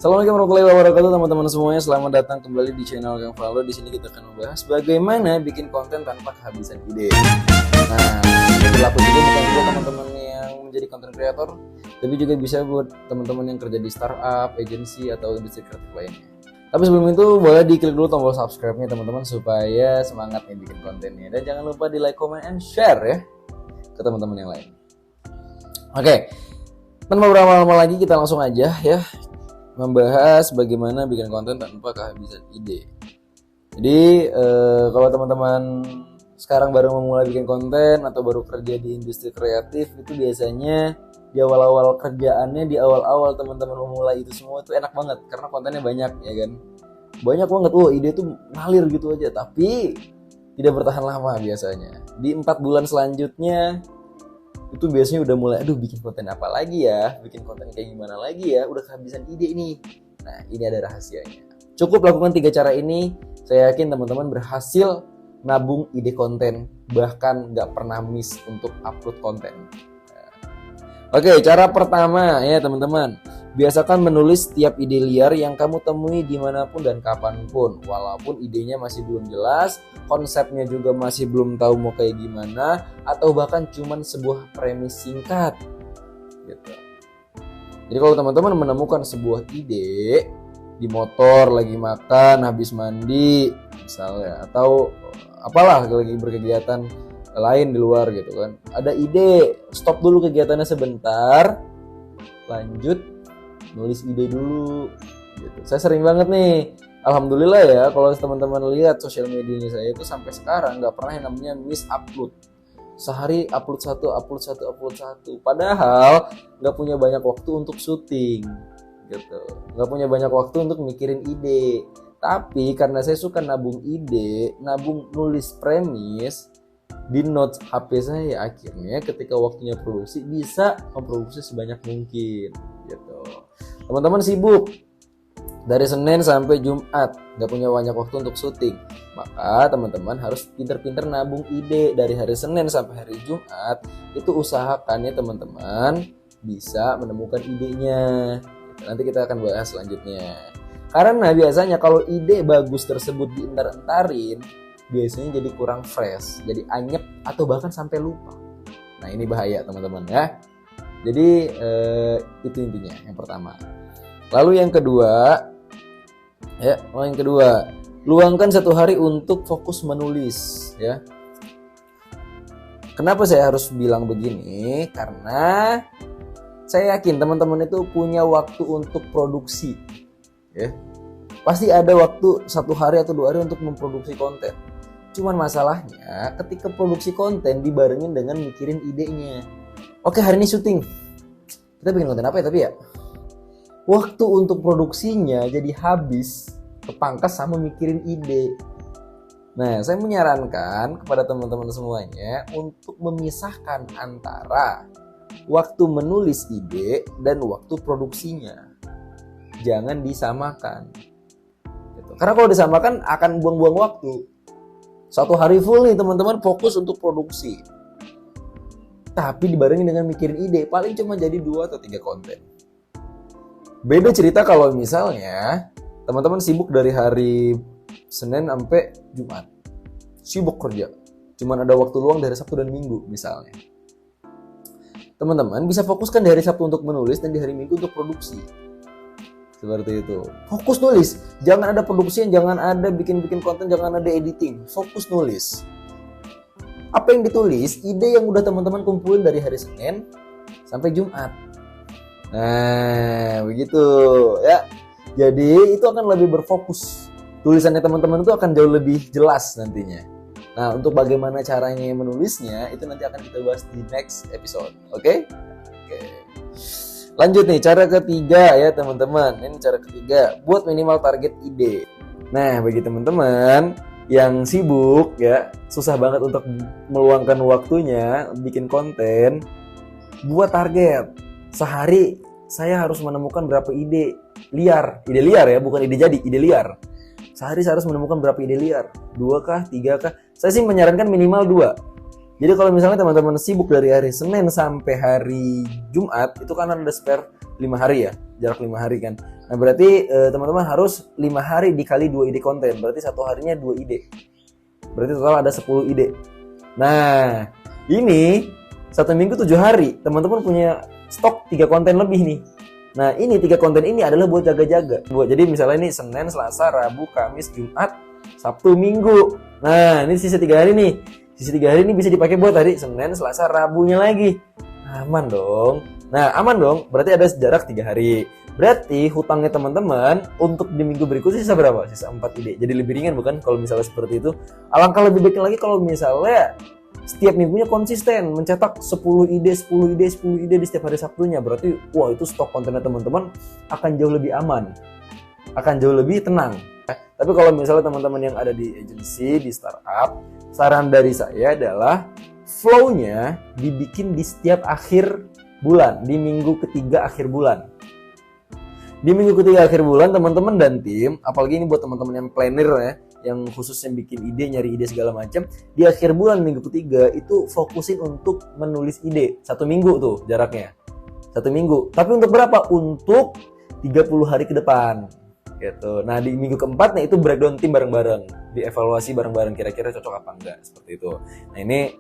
Assalamualaikum warahmatullahi wabarakatuh teman-teman semuanya. Selamat datang kembali di channel Kang Valdo. Di sini kita akan membahas bagaimana bikin konten tanpa kehabisan ide. Nah, ini berlaku juga bukan buat teman-teman yang menjadi content creator, tapi juga bisa buat teman-teman yang kerja di startup, agensi atau industri kreatif lainnya. Tapi sebelum itu boleh diklik dulu tombol subscribe-nya teman-teman supaya semangat nih bikin kontennya. Dan jangan lupa di like, comment, and share ya ke teman-teman yang lain. Oke, tanpa berlama-lama lagi kita langsung aja ya membahas bagaimana bikin konten tanpa kehabisan ide. Jadi kalau teman-teman sekarang baru memulai bikin konten atau baru kerja di industri kreatif, itu biasanya di awal-awal kerjaannya, di awal-awal teman-teman memulai itu semua itu enak banget karena kontennya banyak ya kan. Banyak banget, ide tuh ngalir gitu aja, tapi tidak bertahan lama biasanya. Di 4 bulan selanjutnya itu biasanya udah mulai, bikin konten apa lagi ya, bikin konten kayak gimana lagi ya, udah kehabisan ide nih. Nah, ini ada rahasianya. Cukup lakukan 3 cara ini, saya yakin teman-teman berhasil nabung ide konten, bahkan gak pernah miss untuk upload konten. Oke, cara pertama ya teman-teman, biasakan menulis setiap ide liar yang kamu temui dimanapun dan kapanpun. Walaupun idenya masih belum jelas, konsepnya juga masih belum tahu mau kayak gimana, atau bahkan cuman sebuah premis singkat gitu. Jadi kalau teman-teman menemukan sebuah ide di motor, lagi makan, habis mandi misalnya, atau apalah lagi berkegiatan lain di luar gitu kan, ada ide, stop dulu kegiatannya sebentar, lanjut nulis ide dulu gitu. Saya sering banget nih, alhamdulillah ya, kalau teman-teman lihat sosial medianya saya itu sampai sekarang nggak pernah yang namanya miss upload. Sehari upload satu, padahal nggak punya banyak waktu untuk syuting gitu, nggak punya banyak waktu untuk mikirin ide. Tapi karena saya suka nabung ide, nabung nulis premis di notes HP saya, akhirnya ketika waktunya produksi bisa memproduksi sebanyak mungkin gitu. Teman-teman sibuk dari Senin sampai Jumat, gak punya banyak waktu untuk syuting, maka teman-teman harus pinter-pinter nabung ide dari hari Senin sampai hari Jumat. Itu usahakan ya teman-teman bisa menemukan idenya. Nanti kita akan bahas selanjutnya. Karena biasanya kalau ide bagus tersebut dientar-entarin, biasanya jadi kurang fresh, jadi anyep atau bahkan sampai lupa. Nah, ini bahaya teman-teman ya. Jadi itu intinya yang pertama. Lalu yang kedua, luangkan 1 hari untuk fokus menulis ya. Kenapa saya harus bilang begini? Karena saya yakin teman-teman itu punya waktu untuk produksi ya. Pasti ada waktu 1 hari atau 2 hari untuk memproduksi konten. Cuman masalahnya ketika produksi konten dibarengin dengan mikirin idenya. Oke, hari ini syuting, kita bikin konten apa ya tapi ya? Waktu untuk produksinya jadi habis, kepangkas sama mikirin ide. Nah, saya menyarankan kepada teman-teman semuanya untuk memisahkan antara waktu menulis ide dan waktu produksinya. Jangan disamakan gitu. Karena kalau disamakan akan buang-buang waktu. 1 hari full nih teman-teman fokus untuk produksi, tapi dibarengin dengan mikirin ide, paling cuma jadi 2 atau 3 konten. Beda cerita kalau misalnya teman-teman sibuk dari hari Senin sampai Jumat, sibuk kerja, cuman ada waktu luang dari Sabtu dan Minggu misalnya. Teman-teman bisa fokuskan di hari Sabtu untuk menulis dan di hari Minggu untuk produksi. Seperti itu. Fokus nulis. Jangan ada produksi, jangan ada bikin-bikin konten, jangan ada editing. Fokus nulis. Apa yang ditulis, ide yang udah teman-teman kumpulin dari hari Senin sampai Jumat. Nah, begitu ya. Jadi itu akan lebih berfokus. Tulisannya teman-teman itu akan jauh lebih jelas nantinya. Nah, untuk bagaimana caranya menulisnya, itu nanti akan kita bahas di next episode. Oke? Lanjut nih, cara ketiga ya teman-teman. Ini cara ketiga, buat minimal target ide. Nah, bagi teman-teman yang sibuk ya, susah banget untuk meluangkan waktunya bikin konten, buat target. Sehari saya harus menemukan berapa ide liar. Ide liar ya, bukan ide jadi, ide liar. Sehari saya harus menemukan berapa ide liar? 2 kah? 3 kah? Saya sih menyarankan minimal 2. Jadi kalau misalnya teman-teman sibuk dari hari Senin sampai hari Jumat, itu kan ada spare 5 hari ya, jarak 5 hari kan. Nah berarti teman-teman harus 5 hari dikali 2 ide konten, berarti satu harinya 2 ide. Berarti total ada 10 ide. Nah ini 1 minggu 7 hari, teman-teman punya stok 3 konten lebih nih. Nah ini 3 konten ini adalah buat jaga-jaga. Jadi misalnya ini Senin, Selasa, Rabu, Kamis, Jumat, Sabtu, Minggu. Nah ini sisa 3 hari nih. Sisa 3 hari ini bisa dipakai buat hari Senin, Selasa, Rabunya lagi. Aman dong. Nah aman dong, berarti ada jarak 3 hari. Berarti hutangnya teman-teman untuk di minggu berikutnya sisa berapa? Sisa 4 ide. Jadi lebih ringan bukan kalau misalnya seperti itu. Alangkah lebih baik lagi kalau misalnya setiap minggunya konsisten mencetak 10 ide, 10 ide, 10 ide di setiap hari Sabtunya. Berarti wah itu stok kontennya teman-teman akan jauh lebih aman. Akan jauh lebih tenang. Tapi kalau misalnya teman-teman yang ada di agensi, di startup, saran dari saya adalah flow-nya dibikin di setiap akhir bulan, di minggu ketiga akhir bulan. Di minggu ketiga akhir bulan teman-teman dan tim, apalagi ini buat teman-teman yang planner ya, yang khususnya bikin ide, nyari ide segala macam, di akhir bulan minggu ketiga itu fokusin untuk menulis ide. 1 minggu tuh jaraknya. 1 minggu. Tapi untuk berapa? Untuk 30 hari ke depan. Gitu. Nah di minggu keempat nih itu breakdown tim bareng-bareng, dievaluasi bareng-bareng kira-kira cocok apa enggak seperti itu. Nah ini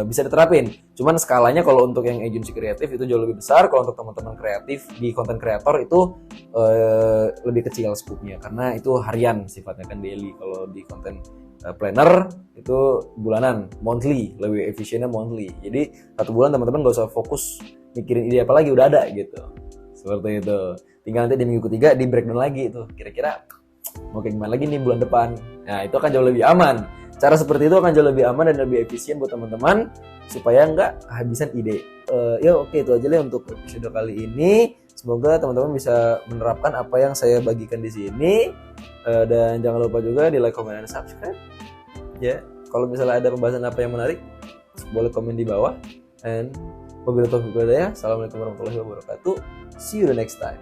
bisa diterapin. Cuman skalanya kalau untuk yang agensi kreatif itu jauh lebih besar. Kalau untuk teman-teman kreatif di konten kreator itu lebih kecil scope-nya karena itu harian sifatnya kan daily. Kalau di konten planner itu bulanan, monthly, lebih efisiennya monthly. Jadi 1 bulan teman-teman gak usah fokus mikirin ide apa lagi, udah ada gitu. Seperti itu. Tinggal nanti di minggu ketiga di breakdown lagi itu kira-kira mau kayak gimana lagi nih bulan depan. Nah itu akan jauh lebih aman. Cara seperti itu akan jauh lebih aman dan lebih efisien buat teman-teman supaya nggak kehabisan ide. Oke, itu aja deh untuk episode kali ini. Semoga teman-teman bisa menerapkan apa yang saya bagikan di sini. Dan jangan lupa juga di like, comment, dan subscribe. Ya, kalau misalnya ada pembahasan apa yang menarik, boleh komen di bawah. And wabillahi taufiq wal hidayah. Assalamualaikum warahmatullahi wabarakatuh. See you the next time.